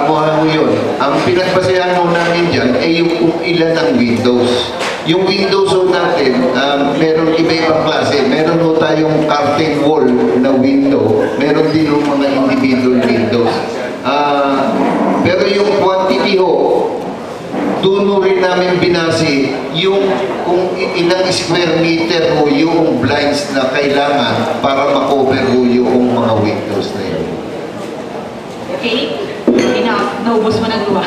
Kumuha mo yun. Ang pinagbasayan mo namin dyan ay yung kung ilan ang windows. Yung windows ho natin, meron iba-ibang klase. Meron ho tayong curtain wall na window. Meron din ho mga individual windows. Pero yung quantity ho, doon rin namin binasi yung kung ilang square meter ho yung blinds na kailangan para makover ho yung mga windows na yun. Okay? Enough. Naubos mo na gawa.